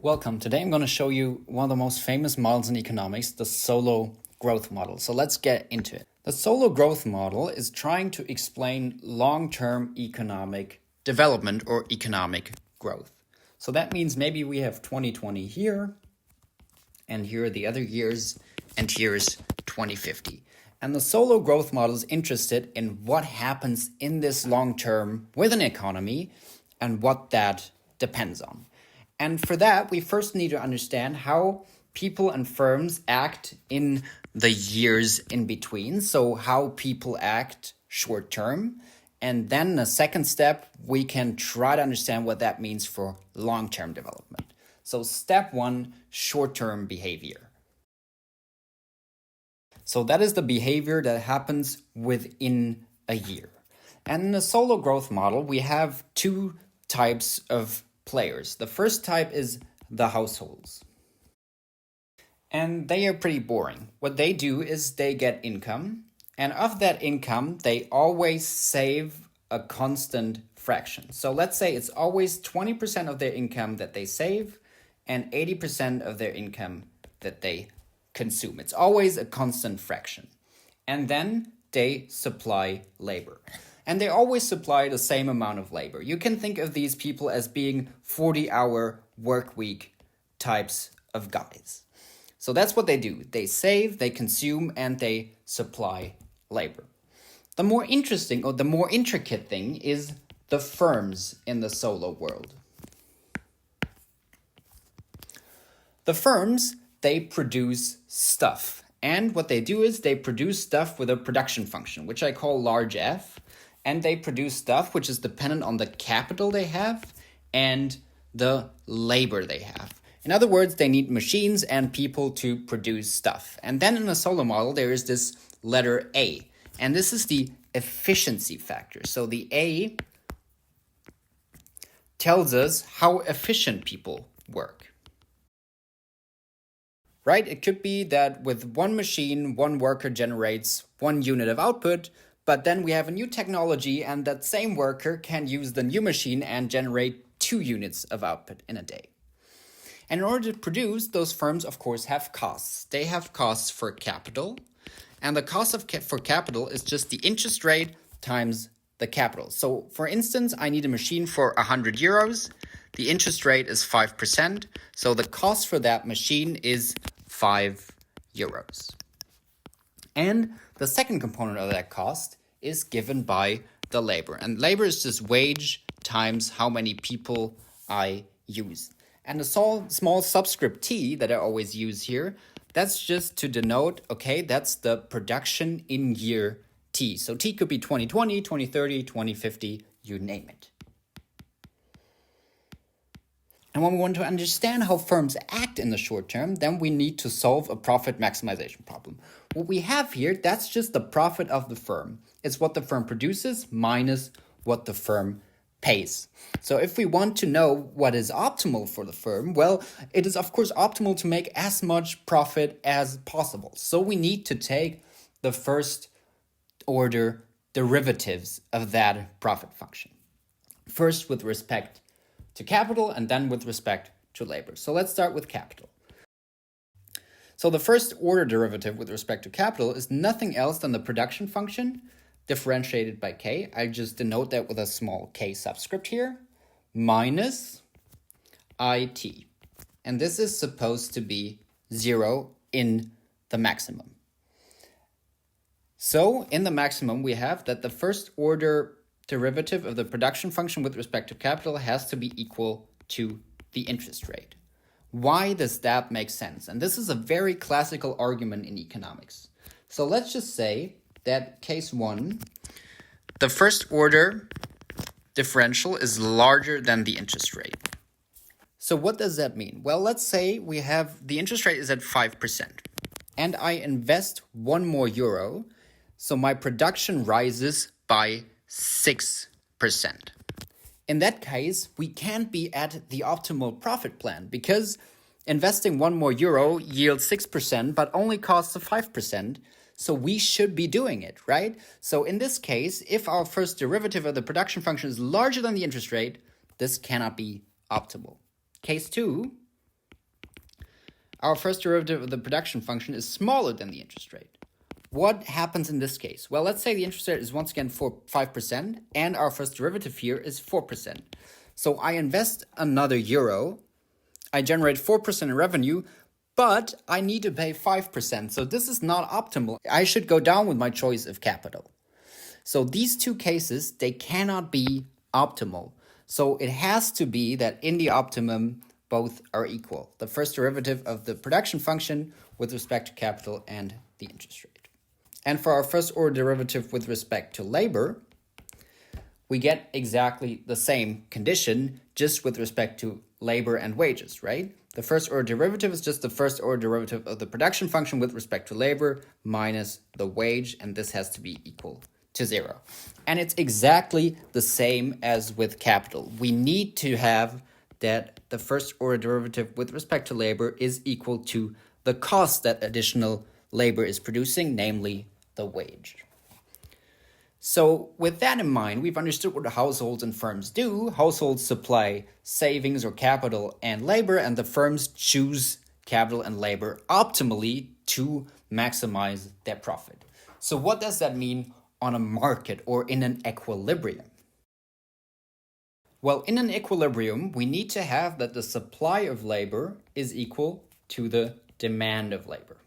Welcome. Today I'm going to show you one of the most famous models in economics, the Solow growth model. So let's get into it. The Solow growth model is trying to explain long-term economic development or economic growth. So that means maybe we have 2020 here, and here are the other years, and here's 2050. And the Solow growth model is interested in what happens in this long term with an economy and what that depends on. And for that, we first need to understand how people and firms act in the years in between. So how people act short term. And then the second step, we can try to understand what that means for long-term development. So step one, short-term behavior. So that is the behavior that happens within a year. And in the Solow growth model, we have two types of players. The first type is the households. And they are pretty boring. What they do is they get income, and of that income, they always save a constant fraction. So let's say it's always 20% of their income that they save and 80% of their income that they consume. It's always a constant fraction. And then they supply labor. And they always supply the same amount of labor. You can think of these people as being 40-hour work week types of guys. So that's what they do. They save, they consume, and they supply labor. The more interesting or the more intricate thing is the firms in the Solow world. The firms, they produce stuff. And what they do is they produce stuff with a production function, which I call large F. And they produce stuff which is dependent on the capital they have and the labor they have. In other words, they need machines and people to produce stuff. And then in the Solow model, there is this letter A. And this is the efficiency factor. So the A tells us how efficient people work. Right? It could be that with one machine, one worker generates 1 unit of output, but then we have a new technology and that same worker can use the new machine and generate 2 units of output in a day. And in order to produce, those firms, of course, have costs. They have costs for capital. And the cost for capital is just the interest rate times the capital. So, for instance, I need a machine for 100 euros. The interest rate is 5%. So the cost for that machine is 5 euros. And the second component of that cost is given by the labor. And labor is just wage times how many people I use. And the small subscript T that I always use here, that's just to denote, okay, that's the production in year T. So T could be 2020, 2030, 2050, you name it. And when we want to understand how firms act in the short term, then we need to solve a profit maximization problem. What we have here, that's just the profit of the firm. It's what the firm produces minus what the firm pays. So if we want to know what is optimal for the firm, well, it is of course optimal to make as much profit as possible. So we need to take the first order derivatives of that profit function. First with respect to capital and then with respect to labor. So let's start with capital. So the first order derivative with respect to capital is nothing else than the production function differentiated by k. I just denote that with a small k subscript here, minus it. And this is supposed to be 0 in the maximum. So in the maximum, we have that the first order derivative of the production function with respect to capital has to be equal to the interest rate. Why does that make sense? And this is a very classical argument in economics. So let's just say that case 1, the first order differential is larger than the interest rate. So what does that mean? Well, let's say we have the interest rate is at 5% and I invest 1 more euro, so my production rises by 6%. In that case, we can't be at the optimal profit plan because investing 1 more euro yields 6% but only costs 5%. So we should be doing it, right? So in this case, if our first derivative of the production function is larger than the interest rate, this cannot be optimal. Case 2, our first derivative of the production function is smaller than the interest rate. What happens in this case? Well, let's say the interest rate is once again 5% and our first derivative here is 4%. So I invest another euro, I generate 4% in revenue, but I need to pay 5%. So this is not optimal. I should go down with my choice of capital. So these two cases, they cannot be optimal. So it has to be that in the optimum, both are equal. The first derivative of the production function with respect to capital and the interest rate. And for our first order derivative with respect to labor, we get exactly the same condition, just with respect to labor and wages, right? The first order derivative is just the first order derivative of the production function with respect to labor minus the wage, and this has to be equal to 0. And it's exactly the same as with capital. We need to have that the first order derivative with respect to labor is equal to the cost that additional labor is producing, namely the wage. So with that in mind, we've understood what households and firms do. Households supply savings or capital and labor, and the firms choose capital and labor optimally to maximize their profit. So what does that mean on a market or in an equilibrium? Well, in an equilibrium, we need to have that the supply of labor is equal to the demand of labor.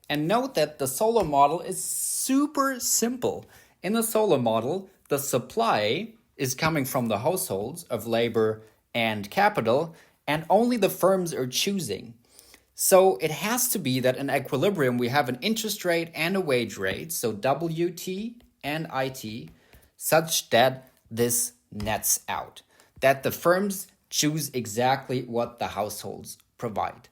And note that the Solow model is super simple. In the Solow model, the supply is coming from the households of labor and capital, and only the firms are choosing. So it has to be that in equilibrium, we have an interest rate and a wage rate, so WT and IT, such that this nets out, that the firms choose exactly what the households provide.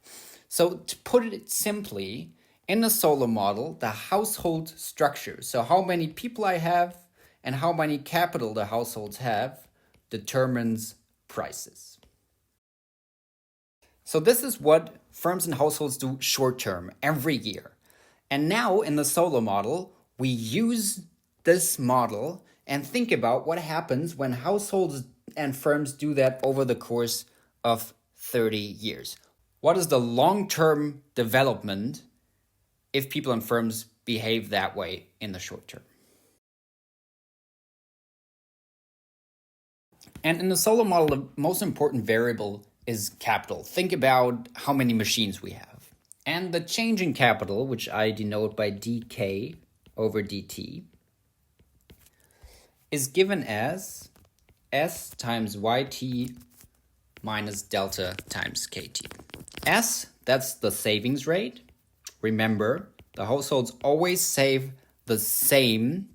So to put it simply, in the Solow model, the household structure, so how many people I have and how many capital the households have, determines prices. So this is what firms and households do short term, every year. And now in the Solow model, we use this model and think about what happens when households and firms do that over the course of 30 years. What is the long-term development if people and firms behave that way in the short term? And in the Solow model, the most important variable is capital. Think about how many machines we have. And the change in capital, which I denote by dk over dt, is given as S times yt minus delta times kt. S, that's the savings rate. Remember, the households always save the same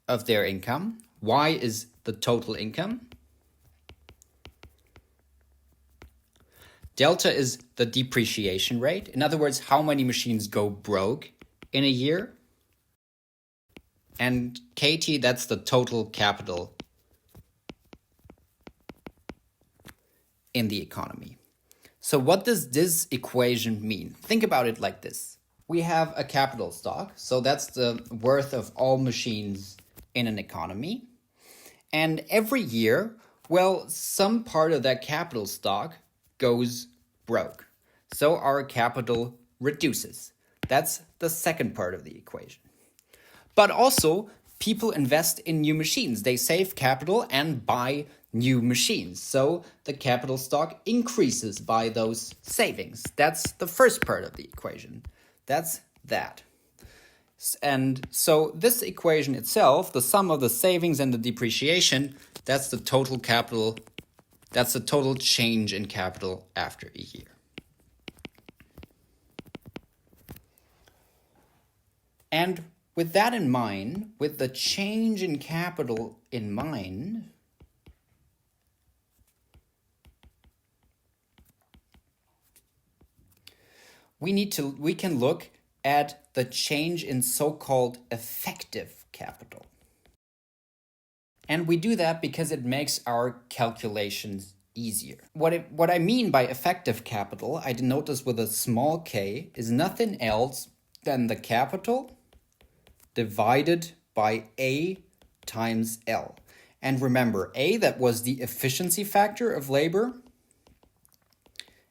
of their income. Y is the total income. Delta is the depreciation rate. In other words, how many machines go broke in a year. And KT, that's the total capital in the economy. So what does this equation mean? Think about it like this. We have a capital stock, so that's the worth of all machines in an economy. And every year, well, some part of that capital stock goes broke. So our capital reduces. That's the second part of the equation. But also, people invest in new machines. They save capital and buy new machines. So the capital stock increases by those savings. That's the first part of the equation. That's that. And so this equation itself, the sum of the savings and the depreciation, that's the total capital, that's the total change in capital after a year. And with that in mind, with the change in capital in mind, we can look at the change in so-called effective capital. And we do that because it makes our calculations easier. What I mean by effective capital, I denote this with a small k, is nothing else than the capital divided by A times L. And remember, A, that was the efficiency factor of labor,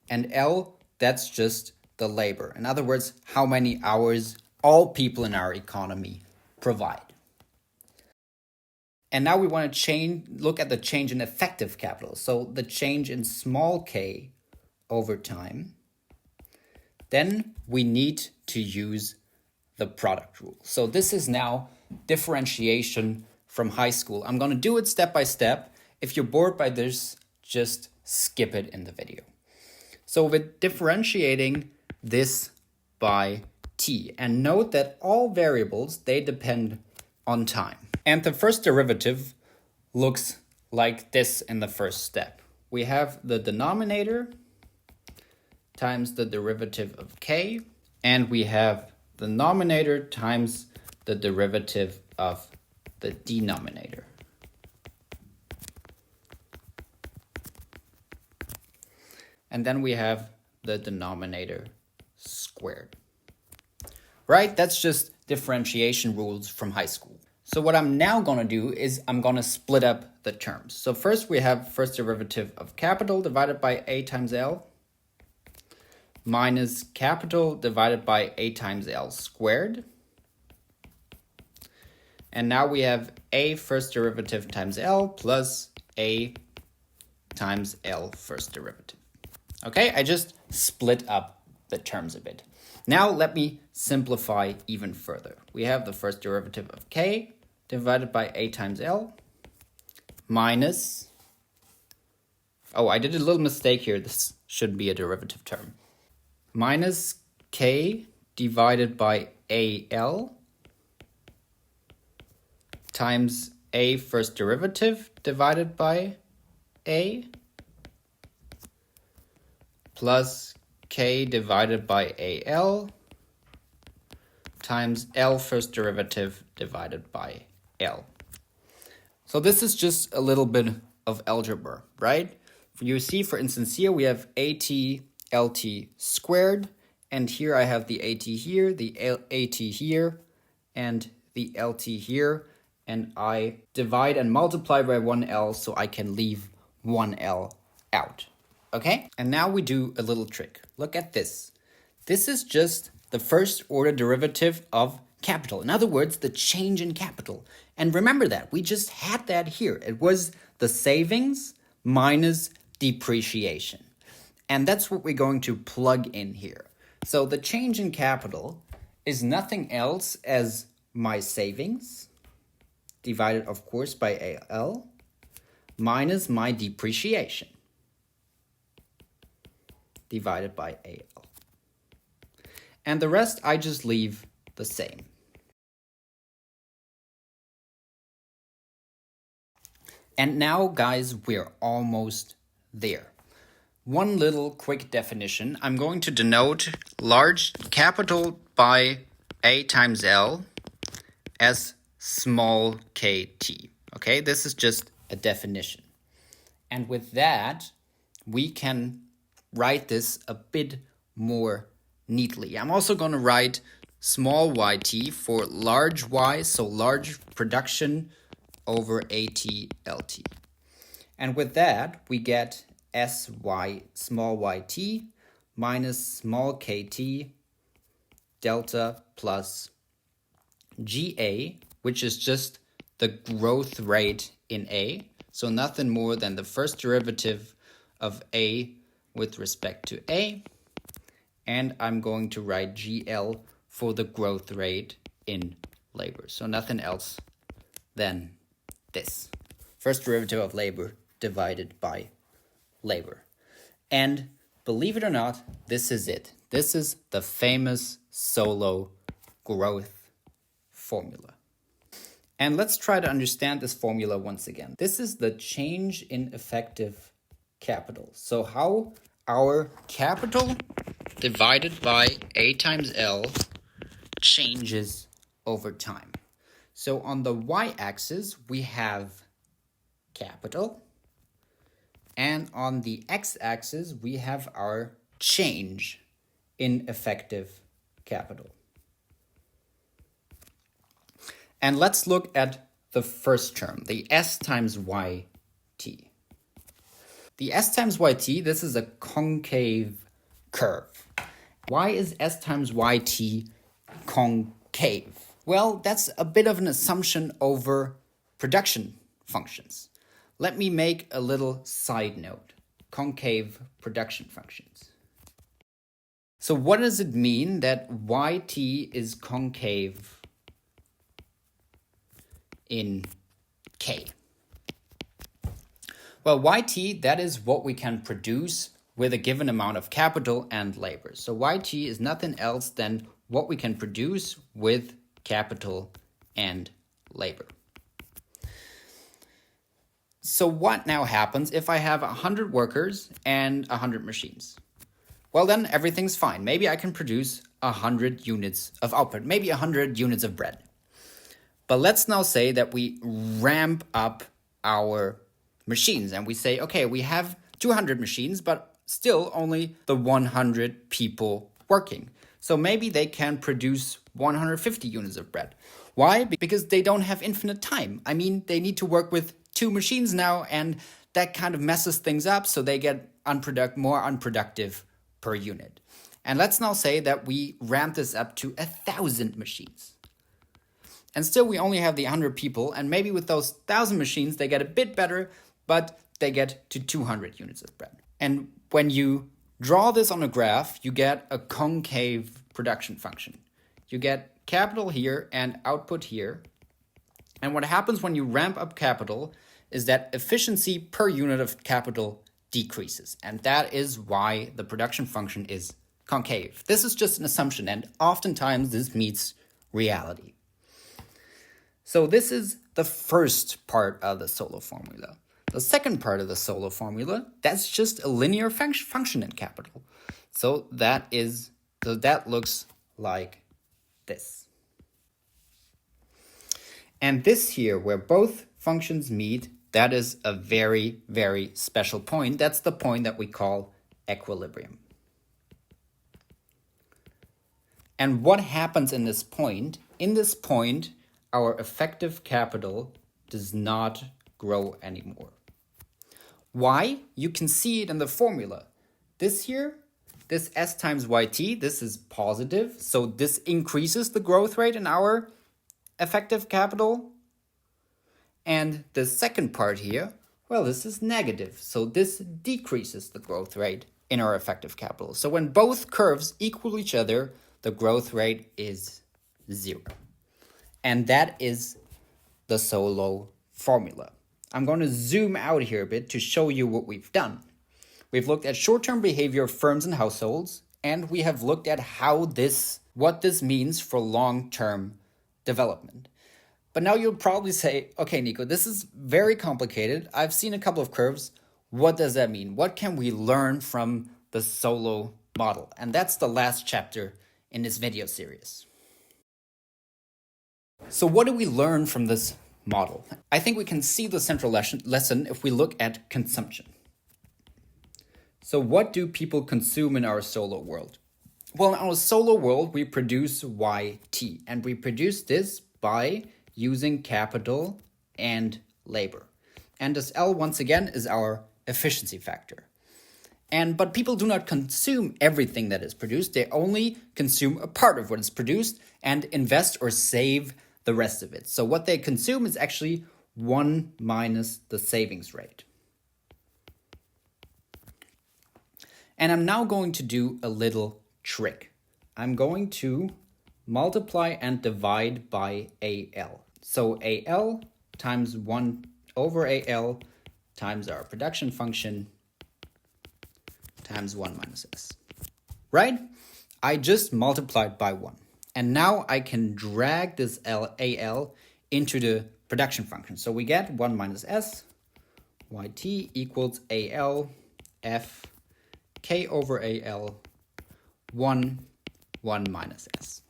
and L, that's just the labor. In other words, how many hours all people in our economy provide. And now we want to look at the change in effective capital. So the change in small k over time. Then we need to use the product rule. So this is now differentiation from high school. I'm going to do it step by step. If you're bored by this, just skip it in the video. So we're differentiating this by t. And note that all variables, they depend on time. And the first derivative looks like this in the first step. We have the denominator times the derivative of k, and we have the numerator times the derivative of the denominator. And then we have the denominator squared. Right? That's just differentiation rules from high school. So what I'm now going to do is I'm going to split up the terms. So first we have first derivative of capital divided by a times L minus capital divided by a times L squared. And now we have a first derivative times L plus a times L first derivative. Okay, I just split up the terms a bit. Now let me simplify even further. We have the first derivative of k divided by a times L minus, oh, I did a little mistake here. This should be a derivative term. Minus k divided by AL times a first derivative divided by a plus k divided by AL times L first derivative divided by L. So this is just a little bit of algebra, right? You see, for instance, here we have AT LT squared, and here I have the AT here, the AT here, and the LT here, and I divide and multiply by 1L so I can leave 1L out. Okay? And now we do a little trick. Look at this. This is just the first order derivative of capital. In other words, the change in capital. And remember that, we just had that here. It was the savings minus depreciation. And that's what we're going to plug in here. So the change in capital is nothing else as my savings, divided of course by AL, minus my depreciation, divided by AL. And the rest I just leave the same. And now, guys, we're almost there. One little quick definition. I'm going to denote large capital by A times L as small kt. Okay, this is just a definition. And with that, we can write this a bit more neatly. I'm also going to write small yt for large y, so large production over AT/LT. And with that, we get sy small yt minus small kt delta plus ga, which is just the growth rate in A. So nothing more than the first derivative of A with respect to A. And I'm going to write GL for the growth rate in labor. So nothing else than this. First derivative of labor divided by labor. And believe it or not, this is it. This is the famous Solow growth formula. And let's try to understand this formula once again. This is the change in effective capital. So how our capital divided by A times L changes over time. So on the y-axis, we have capital. And on the x-axis, we have our change in effective capital. And let's look at the first term, the S times YT. The S times YT, this is a concave curve. Why is S times YT concave? Well, that's a bit of an assumption over production functions. Let me make a little side note. Concave production functions. So what does it mean that YT is concave in K? Well, YT, that is what we can produce with a given amount of capital and labor. So YT is nothing else than what we can produce with capital and labor. So what now happens if I have 100 workers and 100 machines? Well, then everything's fine. Maybe I can produce 100 units of output, maybe 100 units of bread. But let's now say that we ramp up our machines and we say, okay, we have 200 machines, but still only the 100 people working. So maybe they can produce 150 units of bread. Why? Because they don't have infinite time. I mean, they need to work with 2 machines now, and that kind of messes things up, so they get more unproductive per unit. And let's now say that we ramp this up to 1,000 machines. And still we only have the 100 people, and maybe with those 1,000 machines they get a bit better, but they get to 200 units of bread. And when you draw this on a graph, you get a concave production function. You get capital here and output here. And what happens when you ramp up capital is that efficiency per unit of capital decreases. And that is why the production function is concave. This is just an assumption, and oftentimes this meets reality. So this is the first part of the Solow formula. The second part of the Solow formula, that's just a linear function in capital. So that looks like this. And this here, where both functions meet, that is a very, very special point. That's the point that we call equilibrium. And what happens in this point? In this point, our effective capital does not grow anymore. Why? You can see it in the formula. This here, this S times YT, this is positive. So this increases the growth rate in our effective capital. And the second part here, well, this is negative. So this decreases the growth rate in our effective capital. So when both curves equal each other, the growth rate is 0. And that is the Solow formula. I'm going to zoom out here a bit to show you what we've done. We've looked at short-term behavior of firms and households, and we have looked at what this means for long-term development. But now you'll probably say, okay, Nico, this is very complicated. I've seen a couple of curves. What does that mean? What can we learn from the Solow model? And that's the last chapter in this video series. So what do we learn from this model? I think we can see the central lesson if we look at consumption. So what do people consume in our Solow world? Well, in our Solow world, we produce YT, and we produce this by using capital and labor. And this L, once again, is our efficiency factor. But people do not consume everything that is produced. They only consume a part of what is produced and invest or save the rest of it. So what they consume is actually 1 minus the savings rate. And I'm now going to do a little trick. I'm going to multiply and divide by AL. So AL times 1 over AL times our production function times 1 minus S. Right? I just multiplied by 1. And now I can drag this AL into the production function. So we get 1 minus S, YT equals AL, F, K over AL, 1 minus S.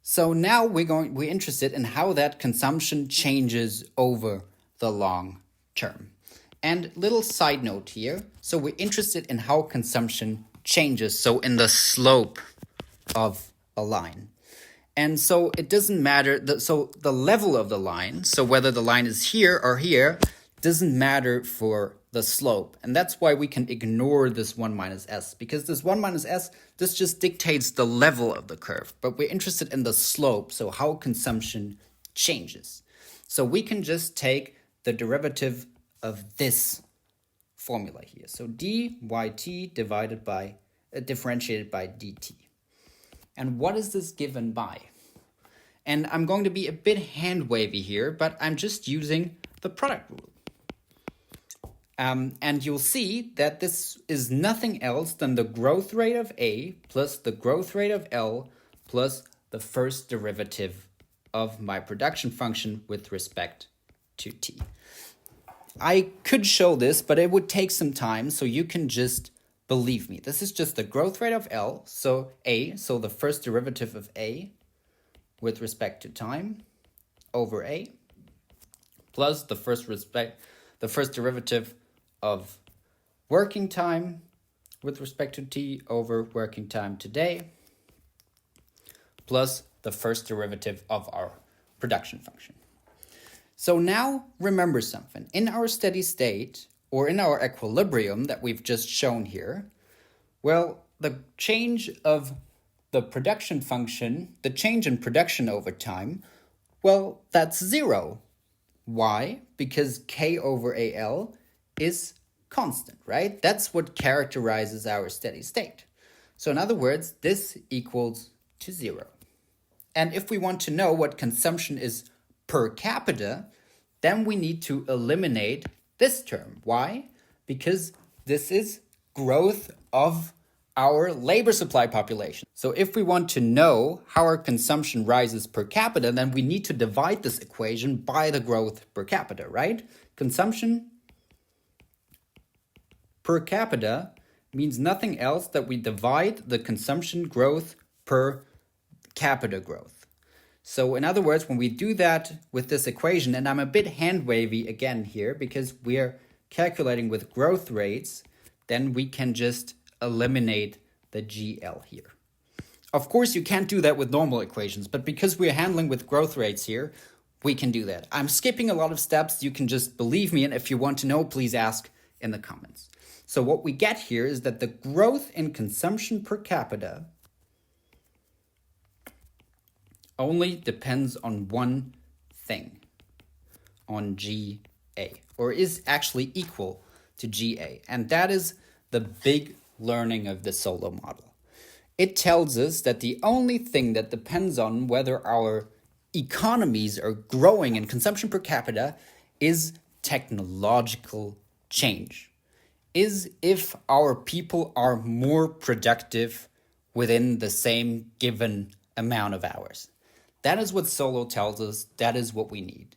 So now we're interested in how that consumption changes over the long term. And little side note here. So we're interested in how consumption changes, so in the slope of a line. And so it doesn't matter, so the level of the line, so whether the line is here or here, doesn't matter for the slope. And that's why we can ignore this 1 minus s, because this 1 minus s, this just dictates the level of the curve. But we're interested in the slope, so how consumption changes. So we can just take the derivative of this formula here. So dyt divided by, differentiated by dt. And what is this given by? And I'm going to be a bit hand-wavy here, but I'm just using the product rule. And you'll see that this is nothing else than the growth rate of A plus the growth rate of L plus the first derivative of my production function with respect to t. I could show this, but it would take some time, so you can just believe me. This is just the growth rate of L, so A, so the first derivative of A with respect to time over A, plus the first derivative of working time with respect to t over working time today, plus the first derivative of our production function. So now remember something. In our steady state, or in our equilibrium that we've just shown here, well, the change of the production function, the change in production over time, well, that's 0. Why? Because k over AL is constant, right? That's what characterizes our steady state. So in other words, this equals to 0. And if we want to know what consumption is per capita, then we need to eliminate this term. Why? Because this is growth of our labor supply population. So if we want to know how our consumption rises per capita, then we need to divide this equation by the growth per capita, right? Consumption per capita means nothing else that we divide the consumption growth per capita growth. So in other words, when we do that with this equation, and I'm a bit hand-wavy again here because we're calculating with growth rates, then we can just eliminate the GL here. Of course, you can't do that with normal equations, but because we're handling with growth rates here, we can do that. I'm skipping a lot of steps. You can just believe me, and if you want to know, please ask in the comments. So what we get here is that the growth in consumption per capita only depends on one thing, on GA, or is actually equal to GA. And that is the big learning of the Solow model. It tells us that the only thing that depends on whether our economies are growing in consumption per capita is technological change. Is if our people are more productive within the same given amount of hours. That is what Solow tells us. That is what we need.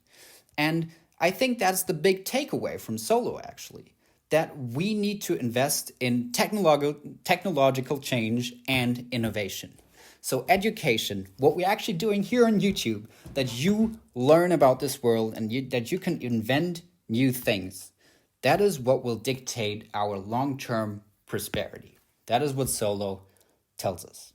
And I think that's the big takeaway from Solow, actually, that we need to invest in technological change and innovation. So education, what we're actually doing here on YouTube, that you learn about this world and that you can invent new things, that is what will dictate our long-term prosperity. That is what Solow tells us.